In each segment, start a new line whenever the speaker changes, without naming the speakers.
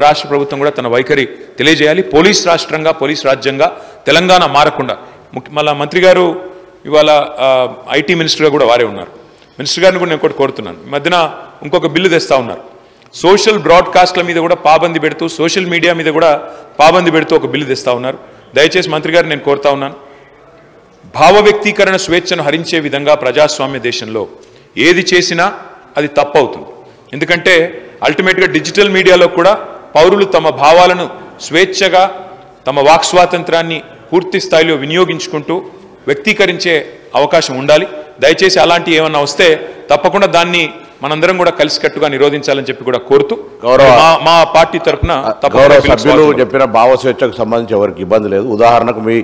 రాష్ట్ర ప్రభుత్వం కూడా తన వైఖరి తెలియజేయాలి. పోలీస్ రాష్ట్రంగా పోలీస్ రాజ్యంగా తెలంగాణ మారకుండా మళ్ళా మంత్రి గారు ఇవాళ ఐటీ మినిస్టర్గా కూడా వారే ఉన్నారు. మినిస్టర్ గారిని కూడా నేను ఒకటి కోరుతున్నాను. ఈ మధ్యన ఇంకొక బిల్లు తెస్తా ఉన్నారు. సోషల్ బ్రాడ్కాస్ట్ల మీద కూడా పాబంది పెడుతూ సోషల్ మీడియా మీద కూడా పాబంది పెడుతూ ఒక బిల్లు తెస్తా ఉన్నారు. దయచేసి మంత్రి గారిని నేను కోరుతా ఉన్నాను, భావ వ్యక్తీకరణ స్వేచ్ఛను హరించే విధంగా ప్రజాస్వామ్య దేశంలో ఏది చేసినా అది తప్పు అవుతుంది. ఎందుకంటే అల్టిమేట్గా డిజిటల్ మీడియాలో కూడా పౌరులు తమ భావాలను స్వేచ్ఛగా తమ వాక్ స్వాతంత్రాన్ని పూర్తి స్థాయిలో వినియోగించుకుంటూ వ్యక్తీకరించే అవకాశం ఉండాలి. దయచేసి అలాంటి ఏమన్నా వస్తే తప్పకుండా దాన్ని మనందరం కూడా కలిసికట్టుగా నిరోధించాలని చెప్పి కూడా కోరుతూ మా పార్టీ తరఫున
గౌరవ సభ్యులు చెప్పిన భావ స్వేచ్ఛకు సంబంధించి ఎవరికి ఇబ్బంది లేదు. ఉదాహరణకు మీ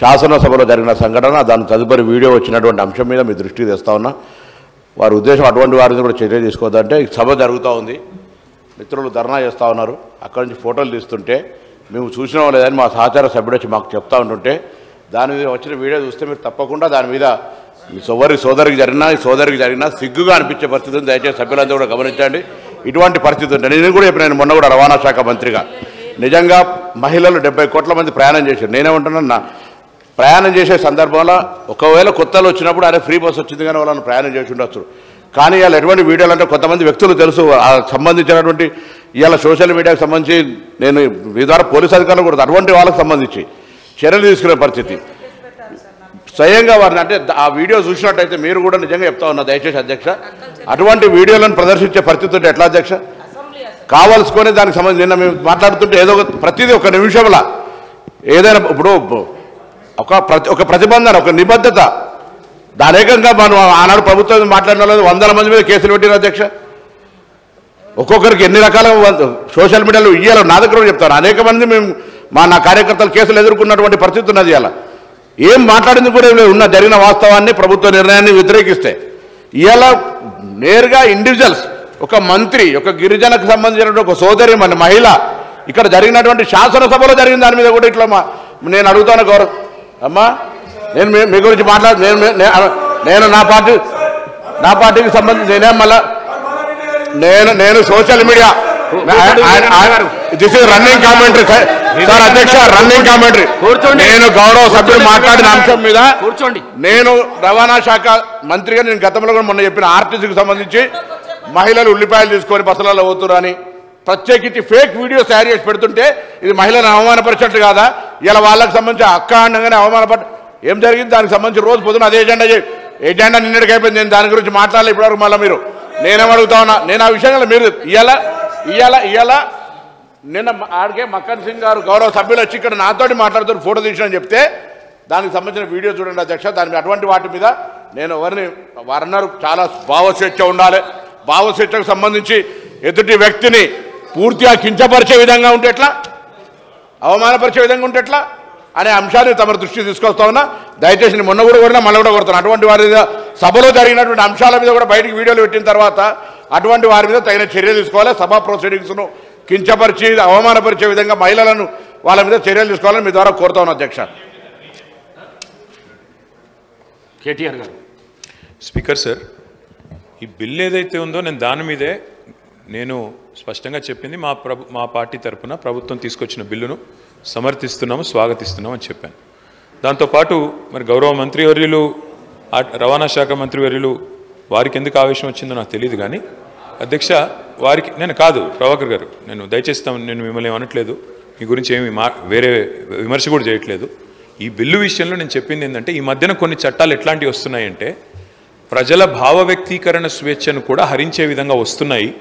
శాసనసభలో జరిగిన సంఘటన, దాని తదుపరి వీడియో వచ్చినటువంటి అంశం మీద మీ దృష్టికి తెస్తా ఉన్నా. వారి ఉద్దేశం అటువంటి వారిని కూడా చర్య తీసుకోవద్దంటే సభ జరుగుతూ ఉంది, మిత్రులు ధర్నా చేస్తూ ఉన్నారు, అక్కడి నుంచి ఫోటోలు తీస్తుంటే మేము చూసినా లేదని మా సహచార సభ్యుడు వచ్చి మాకు చెప్తా ఉంటుంటే దాని మీద వచ్చిన వీడియో చూస్తే మీరు తప్పకుండా దాని మీద సోదరికి జరిగినా సిగ్గుగా అనిపించే పరిస్థితి ఉంది. దయచేసి సభ్యులంతా కూడా గమనించండి. ఇటువంటి పరిస్థితి ఉంటుంది. నేను కూడా చెప్పిన మొన్న కూడా రవాణా శాఖ మంత్రిగా నిజంగా మహిళలు 70 కోట్ల మంది ప్రయాణం చేశారు. నేనేమంటున్నా, ప్రయాణం చేసే సందర్భంలో ఒకవేళ కొత్తలో వచ్చినప్పుడు అరే ఫ్రీ బస్ వచ్చింది కానీ వాళ్ళని ప్రయాణం చేసి ఉండొచ్చు. కానీ ఇవాళ ఎటువంటి వీడియోలు అంటే కొంతమంది వ్యక్తులు తెలుసు సంబంధించినటువంటి ఇవాళ సోషల్ మీడియాకు సంబంధించి నేను మీ ద్వారా పోలీసు అధికారులు కూడా అటువంటి వాళ్ళకి సంబంధించి చర్యలు తీసుకునే పరిస్థితి స్వయంగా వారిని అంటే ఆ వీడియో చూసినట్టయితే మీరు కూడా నిజంగా చెప్తా ఉన్నా దయచేసి అధ్యక్ష, అటువంటి వీడియోలను ప్రదర్శించే పరిస్థితి ఉంటే ఎట్లా అధ్యక్ష? కావాల్సుకొని దానికి సంబంధించి నిన్న మేము మాట్లాడుతుంటే ఏదో ప్రతిదీ ఒక నిమిషంలో ఏదైనా ఇప్పుడు ఒక ప్రతిబంధన ఒక నిబద్ధత దానేకంగా మనం ఆనాడు ప్రభుత్వం మాట్లాడిన వాళ్ళు 100 మంది మీద కేసులు పెట్టిన అధ్యక్ష. ఒక్కొక్కరికి ఎన్ని రకాల సోషల్ మీడియాలో ఇయ్యాలో నా దగ్గర చెప్తాను. అనేక మంది మేము నా కార్యకర్తలు కేసులు ఎదుర్కొన్నటువంటి పరిస్థితి ఉన్నది. ఇవాళ ఏం మాట్లాడింది కూడా ఉన్న జరిగిన వాస్తవాన్ని ప్రభుత్వ నిర్ణయాన్ని వ్యతిరేకిస్తే ఇవాళ నేరుగా ఇండివిజువల్స్ ఒక మంత్రి ఒక గిరిజనకు సంబంధించినటువంటి ఒక సోదరి మన మహిళ ఇక్కడ జరిగినటువంటి శాసనసభలో జరిగిన దాని మీద కూడా ఇట్లా నేను అడుగుతాను గౌరవ్ అమ్మా, నేను మీ గురించి నేను నా పార్టీకి సంబంధించి నేనేం మళ్ళా నేను social media this is running commentary sir అధ్యక్ష, రన్నింగ్ కామెంటరీ. నేను గౌరవ సభ్యులు మాట్లాడిన అంశం మీద నేను రవాణా శాఖ మంత్రిగా నేను గతంలో కూడా మొన్న చెప్పిన ఆర్టీసీకి సంబంధించి మహిళలు ఉల్లిపాయలు తీసుకొని బస్సులలో పోతున్నారు అని ప్రత్యేకించి ఫేక్ వీడియోస్ తయారు చేసి పెడుతుంటే ఇది మహిళలను అవమానపరిచినట్టు కాదా? ఇలా వాళ్ళకి సంబంధించి అక్క అండగానే అవమానపడి ఏం జరిగింది దానికి సంబంధించి రోజు పొద్దున అదే ఎజెండా నిన్నటికి అయిపోయింది. నేను దాని గురించి మాట్లాడలే ఇప్పటివరకు. మళ్ళీ మీరు నేనేమడుగుతా ఉన్నా, నేను ఆ విషయంలో మీరు ఇవాళ నిన్న ఆడికే మక్కన్ సింగ్ గారు గౌరవ సభ్యులు వచ్చి ఇక్కడ నాతోటి మాట్లాడుతూ ఫోటో తీసినని చెప్తే దానికి సంబంధించిన వీడియో చూడండి అధ్యక్ష. దాని అటువంటి వాటి మీద నేను వారన్నారు చాలా భావస్వేచ్ఛ ఉండాలి, భావస్వేచ్ఛకు సంబంధించి ఎదుటి వ్యక్తిని పూర్తిగా కించపరిచే విధంగా ఉంటే ఎట్లా, అవమానపరిచే విధంగా ఉంటే ఎట్లా అనే అంశాన్ని తమ దృష్టికి తీసుకొస్తా ఉన్నా. దయచేసి నేను మొన్న కూడా కోరినా మళ్ళీ కూడా కోరుతాను. అటువంటి వారి సభలో జరిగినటువంటి అంశాల మీద కూడా బయటికి వీడియోలు పెట్టిన తర్వాత అటువంటి వారి మీద తగిన చర్యలు తీసుకోవాలి. సభా ప్రొసీడింగ్స్ను కించపరిచి అవమానపరిచే విధంగా మహిళలను వాళ్ళ మీద చర్యలు తీసుకోవాలని మీ ద్వారా కోరుతా ఉన్నా అధ్యక్ష.
కేటీఆర్ గారు. స్పీకర్ సార్, ఈ బిల్ ఏదైతే ఉందో నేను దాని మీదే నేను స్పష్టంగా చెప్పింది మా పార్టీ తరఫున ప్రభుత్వం తీసుకొచ్చిన బిల్లును సమర్థిస్తున్నాము, స్వాగతిస్తున్నాము అని చెప్పాను. దాంతోపాటు మరి గౌరవ మంత్రివర్యులు రవాణా శాఖ మంత్రివర్యులు వారికి ఎందుకు ఆవేశం వచ్చిందో నాకు తెలియదు కానీ అధ్యక్ష వారికి నేను కాదు ప్రభాకర్ గారు, నేను దయచేస్తాను, నేను మిమ్మల్ని ఏమనట్లేదు, మీ గురించి ఏమి వేరే విమర్శ కూడా చేయట్లేదు. ఈ బిల్లు విషయంలో నేను చెప్పింది ఏంటంటే ఈ మధ్యన కొన్ని చట్టాలు ఎట్లాంటివి వస్తున్నాయంటే ప్రజల భావ వ్యక్తీకరణ స్వేచ్ఛను కూడా హరించే విధంగా వస్తున్నాయి.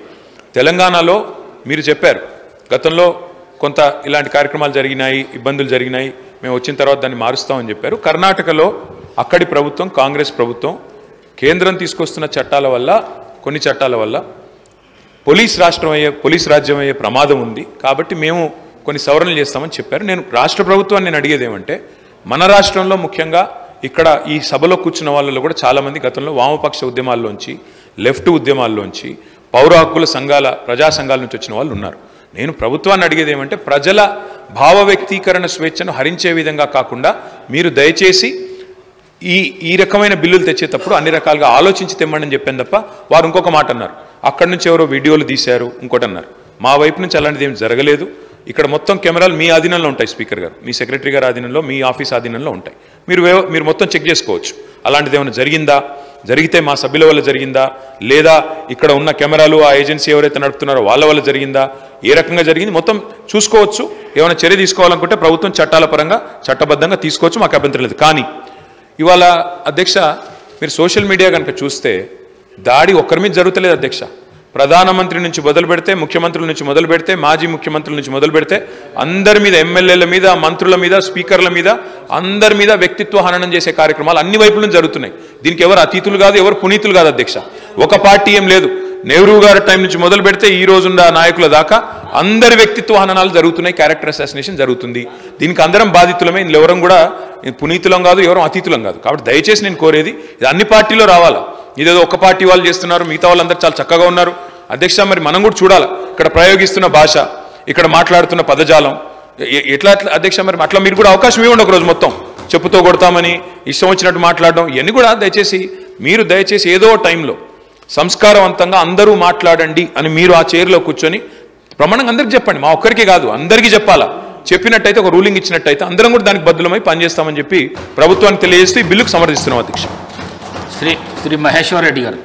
తెలంగాణలో మీరు చెప్పారు గతంలో కొంత ఇలాంటి కార్యక్రమాలు జరిగినాయి, ఇబ్బందులు జరిగినాయి, మేము వచ్చిన తర్వాత దాన్ని మారుస్తామని చెప్పారు. కర్ణాటకలో అక్కడి ప్రభుత్వం కాంగ్రెస్ ప్రభుత్వం కేంద్రం తీసుకొస్తున్న చట్టాల వల్ల కొన్ని చట్టాల వల్ల పోలీస్ రాజ్యం అయ్యే ప్రమాదం ఉంది కాబట్టి మేము కొన్ని సవరణలు చేస్తామని చెప్పారు. నేను రాష్ట్ర ప్రభుత్వాన్ని నేను అడిగేది ఏమంటే మన రాష్ట్రంలో ముఖ్యంగా ఇక్కడ ఈ సభలో కూర్చున్న వాళ్ళలో కూడా చాలామంది గతంలో వామపక్ష ఉద్యమాల్లోంచి లెఫ్ట్ ఉద్యమాల్లోంచి పౌర హక్కుల సంఘాల ప్రజా సంఘాల నుంచి వచ్చిన వాళ్ళు ఉన్నారు. నేను ప్రభుత్వాన్ని అడిగేది ఏమంటే ప్రజల భావ వ్యక్తీకరణ స్వేచ్ఛను హరించే విధంగా కాకుండా మీరు దయచేసి ఈ రకమైన బిల్లులు తెచ్చేటప్పుడు అన్ని రకాలుగా ఆలోచించి తెమ్మని చెప్పాను తప్ప వారు ఇంకొక మాట అన్నారు, అక్కడి నుంచి ఎవరో వీడియోలు తీశారు ఇంకోటి అన్నారు. మా వైపు నుంచి అలాంటిది ఏం జరగలేదు. ఇక్కడ మొత్తం కెమెరాలు మీ ఆధీనంలో ఉంటాయి స్పీకర్ గారు, మీ సెక్రటరీ గారి ఆధీనంలో, మీ ఆఫీస్ ఆధీనంలో ఉంటాయి. మీరు మొత్తం చెక్ చేసుకోవచ్చు. అలాంటిది ఏమైనా జరిగిందా, జరిగితే మా సభ్యుల వల్ల జరిగిందా, లేదా ఇక్కడ ఉన్న కెమెరాలు ఆ ఏజెన్సీ ఎవరైతే నడుపుతున్నారో వాళ్ళ వల్ల జరిగిందా, ఏ రకంగా జరిగింది మొత్తం చూసుకోవచ్చు. ఏమైనా చర్య తీసుకోవాలనుకుంటే ప్రభుత్వం చట్టాల పరంగా చట్టబద్ధంగా తీసుకోవచ్చు, మాకు అభ్యంతరం లేదు. కానీ ఇవాళ అధ్యక్ష మీరు సోషల్ మీడియా కనుక చూస్తే దాడి ఒక్కరి మీద జరుగుతలేదు అధ్యక్ష. ప్రధానమంత్రి నుంచి మొదలు పెడితే, ముఖ్యమంత్రుల నుంచి మొదలు పెడితే, మాజీ ముఖ్యమంత్రుల నుంచి మొదలు పెడితే అందరి మీద, ఎమ్మెల్యేల మీద, మంత్రుల మీద, స్పీకర్ల మీద, అందరి మీద వ్యక్తిత్వ హననం చేసే కార్యక్రమాలు అన్ని వైపుల నుంచి జరుగుతున్నాయి. దీనికి ఎవరు అతీతులు కాదు, ఎవరు పునీతులు కాదు అధ్యక్ష. ఒక పార్టీ ఏం లేదు. నెహ్రూ గారి టైం నుంచి మొదలు పెడితే ఈ రోజున్న నాయకుల దాకా అందరి వ్యక్తిత్వ హననాలు జరుగుతున్నాయి, క్యారెక్టర్ అసాసినేషన్ జరుగుతుంది. దీనికి అందరం బాధితులమే. ఇందులో ఎవరం కూడా పునీతులం కాదు, ఎవరం అతీతులం కాదు. కాబట్టి దయచేసి నేను కోరేది ఇది అన్ని పార్టీలో రావాలా. ఇదేదో ఒక పార్టీ వాళ్ళు చేస్తున్నారు, మిగతా వాళ్ళందరూ చాలా చక్కగా ఉన్నారు. అధ్యక్ష మరి మనం కూడా చూడాలి ఇక్కడ ప్రయోగిస్తున్న భాష, ఇక్కడ మాట్లాడుతున్న పదజాలం ఎట్లా అధ్యక్ష. మరి అట్లా మీరు కూడా అవకాశం ఇవ్వండి ఒకరోజు మొత్తం. చెప్పుతో కొడతామని ఇష్టం వచ్చినట్టు మాట్లాడడం ఇవన్నీ కూడా దయచేసి ఏదో టైంలో సంస్కారవంతంగా అందరూ మాట్లాడండి అని మీరు ఆ చైర్లో కూర్చొని ప్రమాణంగా అందరికీ చెప్పండి. మా ఒక్కరికి కాదు, అందరికీ చెప్పాలా. చెప్పినట్టయితే ఒక రూలింగ్ ఇచ్చినట్టయితే అందరం కూడా దానికి బద్దులమై పనిచేస్తామని చెప్పి ప్రభుత్వానికి తెలియజేస్తూ ఈ బిల్లుకు సమర్థిస్తున్నాం అధ్యక్ష.
శ్రీ మహేశ్వర్ రెడ్డి గారు.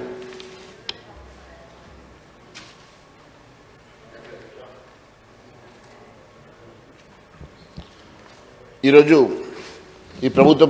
ఈరోజు ఈ ప్రభుత్వం